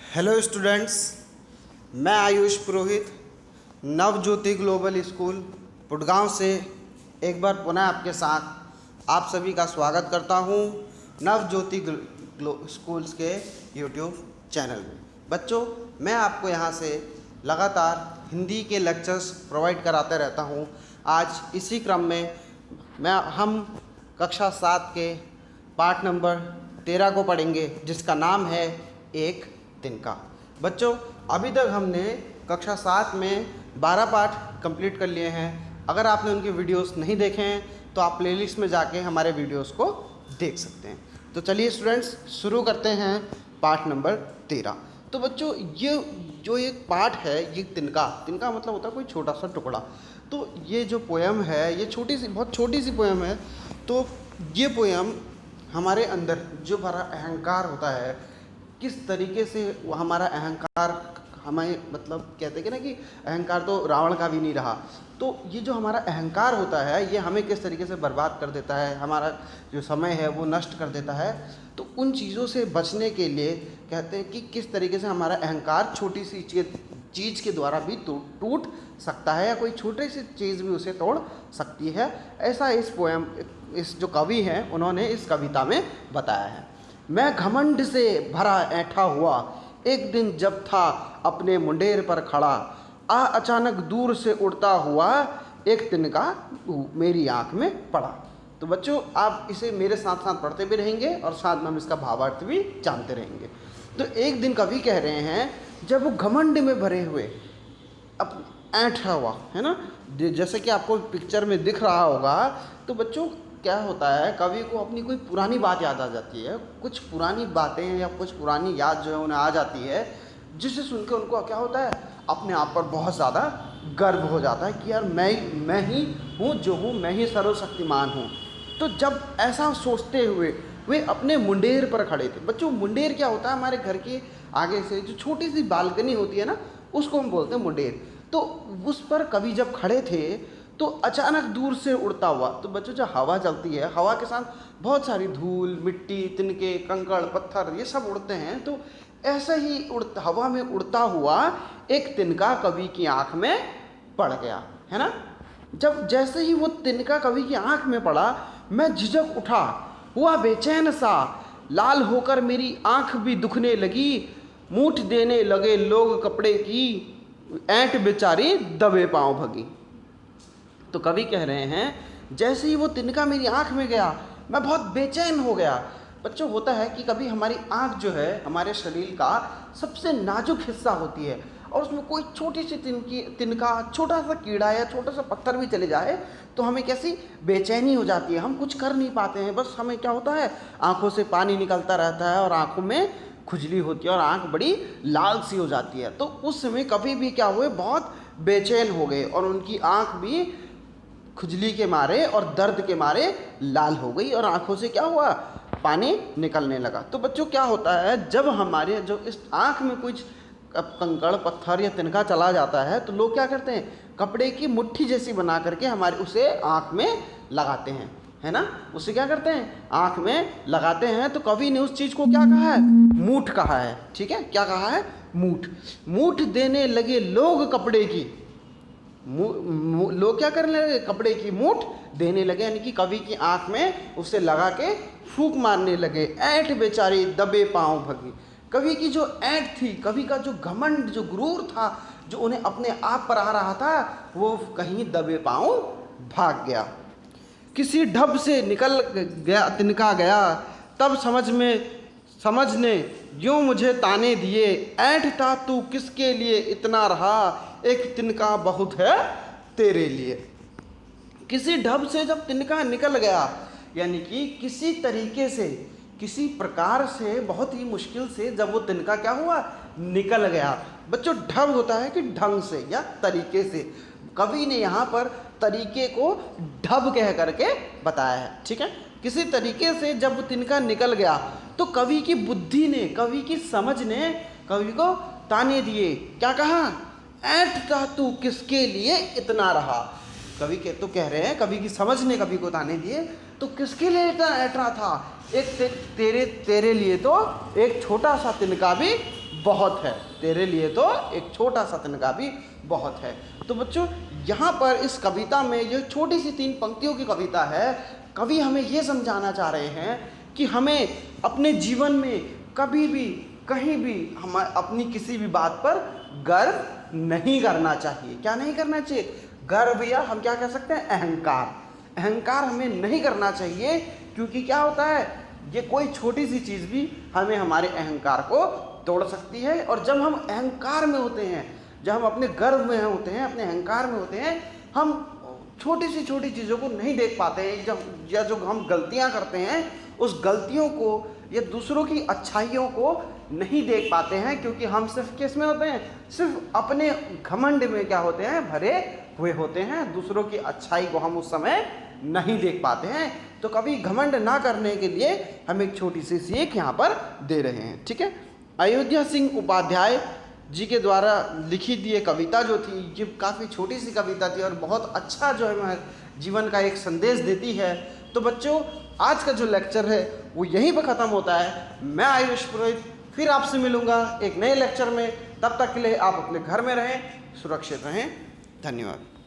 Hello students, मैं आयुष पुरोहित Navjyoti global school पुटगांव से एक बार पुनः आपके साथ आप सभी का स्वागत करता हूं नवज्योति स्कूल्स के यूट्यूब चैनल में। बच्चों, मैं आपको यहां से लगातार हिंदी के लेक्चर्स प्रोवाइड कराते रहता हूं। आज इसी क्रम में हम कक्षा 7 के पाठ नंबर 13 को पढ़ेंगे, जिसका नाम है एक तिनका। बच्चों, अभी तक हमने कक्षा 7 में 12 पाठ कंप्लीट कर लिए हैं। अगर आपने उनके वीडियोस नहीं देखे हैं तो आप प्लेलिस्ट में जाके हमारे वीडियोस को देख सकते हैं। तो चलिए स्टूडेंट्स, शुरू करते हैं पाठ नंबर 13। तो बच्चों, ये जो एक पाठ है, ये तिनका मतलब होता है कोई छोटा सा टुकड़ा। तो ये जो पोयम है, ये बहुत छोटी सी पोयम है। तो ये पोयम हमारे अंदर जो हमारा अहंकार होता है, किस तरीके से हमारा अहंकार हमें, मतलब कहते हैं कि ना कि अहंकार तो रावण का भी नहीं रहा। तो ये जो हमारा अहंकार होता है, ये हमें किस तरीके से बर्बाद कर देता है, हमारा जो समय है वो नष्ट कर देता है। तो उन चीज़ों से बचने के लिए कहते हैं कि किस तरीके से हमारा अहंकार छोटी सी चीज़ के द्वारा भी टूट सकता है, या कोई छोटी सी चीज़ भी उसे तोड़ सकती है। ऐसा इस जो कवि हैं उन्होंने इस कविता में बताया है। मैं घमंड से भरा ऐठा हुआ, एक दिन जब था अपने मुंडेर पर खड़ा, अचानक दूर से उड़ता हुआ एक तिनका मेरी आंख में पड़ा। तो बच्चों, आप इसे मेरे साथ साथ पढ़ते भी रहेंगे और साथ में हम इसका भावार्थ भी जानते रहेंगे। तो एक दिन कवि कह रहे हैं, जब वो घमंड में भरे हुए अब ऐठा हुआ है ना, जैसे कि आपको पिक्चर में दिख रहा होगा। तो बच्चों, क्या होता है, कवि को अपनी कोई पुरानी बात याद आ जाती है, कुछ पुरानी बातें या कुछ पुरानी याद जो है उन्हें आ जाती है, जिसे सुनकर उनको क्या होता है, अपने आप पर बहुत ज़्यादा गर्व हो जाता है कि यार मैं ही हूँ जो हूँ, मैं ही सर्वशक्तिमान हूँ। तो जब ऐसा सोचते हुए वे अपने मुंडेर पर खड़े थे। बच्चों, मुंडेर क्या होता है, हमारे घर के आगे से जो छोटी सी बालकनी होती है ना, उसको हम बोलते हैं मुंडेर। तो उस पर कवि जब खड़े थे तो अचानक दूर से उड़ता हुआ, तो बच्चों जो हवा चलती है, हवा के साथ बहुत सारी धूल, मिट्टी, तिनके, कंकड़, पत्थर, ये सब उड़ते हैं। तो ऐसे ही हवा में उड़ता हुआ एक तिनका कवि की आंख में पड़ गया, है ना। जब जैसे ही वो तिनका कवि की आंख में पड़ा, मैं झिझक उठा, हुआ बेचैन सा, लाल होकर मेरी आंख भी दुखने लगी, मूठ देने लगे लोग कपड़े की, ऐंठ बेचारी दबे पांव भगी। तो कवि कह रहे हैं, जैसे ही वो तिनका मेरी आंख में गया, मैं बहुत बेचैन हो गया। बच्चों, होता है कि कभी हमारी आंख जो है हमारे शरीर का सबसे नाजुक हिस्सा होती है, और उसमें कोई छोटी सी तिनका, छोटा सा कीड़ा या छोटा सा पत्थर भी चले जाए तो हमें कैसी बेचैनी हो जाती है, हम कुछ कर नहीं पाते हैं। बस हमें क्या होता है, आंखों से पानी निकलता रहता है और आंखों में खुजली होती है और आंख बड़ी लाल सी हो जाती है। तो उस समय कभी भी क्या हुए, बहुत बेचैन हो गए और उनकी आंख भी खुजली के मारे और दर्द के मारे लाल हो गई और आंखों से क्या हुआ, पानी निकलने लगा। तो बच्चों, क्या होता है, जब हमारे जो इस आंख में कुछ कंकड़, पत्थर या तिनका चला जाता है, तो लोग क्या करते हैं, कपड़े की मुट्ठी जैसी बना करके हमारे उसे आंख में लगाते हैं, है ना। उसे क्या करते हैं, आंख में लगाते हैं। तो कवि ने उस चीज़ को क्या कहा है, मूठ कहा है। ठीक है, क्या कहा है, मूठ। मूठ देने लगे लोग कपड़े की, लोग क्या करने लगे, कपड़े की मूठ देने लगे, यानी कि कवि की आंख में उसे लगा के फूंक मारने लगे। ऐंठ बेचारी दबे पांव भगी। कवि की जो ऐंठ थी, कवि का जो घमंड, जो गुरूर था, जो उन्हें अपने आप पर आ रहा था, वो कहीं दबे पांव भाग गया। किसी ढब से निकल गया तिनका गया, तब समझने यूं मुझे ताने दिए, ऐंठता तू किसके लिए इतना रहा, एक तिनका बहुत है तेरे लिए। किसी ढब से जब तिनका निकल गया, यानी कि किसी तरीके से, किसी प्रकार से, बहुत ही मुश्किल से जब वो तिनका क्या हुआ, निकल गया। बच्चों, ढब होता है कि ढंग से या तरीके से। कवि ने यहाँ पर तरीके को ढब कह करके बताया है। ठीक है, किसी तरीके से जब वो तिनका निकल गया, तो कवि की बुद्धि ने, कवि की समझ ने कवि को ताने दिए। क्या कहा, ऐंठता तू किसके लिए इतना रहा। कवि के तो कह रहे हैं, कवि की समझ ने कवि को ताने दिए, तो किसके लिए इतना ऐंठ रहा था, तेरे लिए तो एक छोटा सा तिनका भी बहुत है, तेरे लिए तो एक छोटा सा तिनका भी बहुत है। तो बच्चों यहाँ पर इस कविता में जो छोटी सी 3 पंक्तियों की कविता है, कवि हमें ये समझाना चाह रहे हैं कि हमें अपने जीवन में कभी भी कहीं भी हम अपनी किसी भी बात पर गर्व नहीं करना चाहिए। क्या नहीं करना चाहिए? गर्व, या हम क्या कह सकते हैं, अहंकार हमें नहीं करना चाहिए। क्योंकि क्या होता है, ये कोई छोटी सी चीज़ भी हमें हमारे अहंकार को तोड़ सकती है। और जब हम अहंकार में होते हैं, जब हम अपने गर्व में होते हैं, अपने अहंकार में होते हैं, हम छोटी सी छोटी चीज़ों को नहीं देख पाते हैं। या जो हम गलतियां करते हैं, उस गलतियों को या दूसरों की अच्छाइयों को नहीं देख पाते हैं। क्योंकि हम सिर्फ किस में होते हैं, सिर्फ अपने घमंड में क्या होते हैं, भरे हुए होते हैं। दूसरों की अच्छाई को हम उस समय नहीं देख पाते हैं। तो कभी घमंड ना करने के लिए हम एक छोटी सी सीख यहाँ पर दे रहे हैं। ठीक है, अयोध्या सिंह उपाध्याय जी के द्वारा लिखी ये कविता जो थी, ये काफ़ी छोटी सी कविता थी और बहुत अच्छा जो है जीवन का एक संदेश देती है। तो बच्चों आज का जो लेक्चर है वो यहीं पर ख़त्म होता है। मैं आयुष पुरोहित फिर आपसे मिलूँगा एक नए लेक्चर में। तब तक के लिए आप अपने घर में रहें, सुरक्षित रहें। धन्यवाद।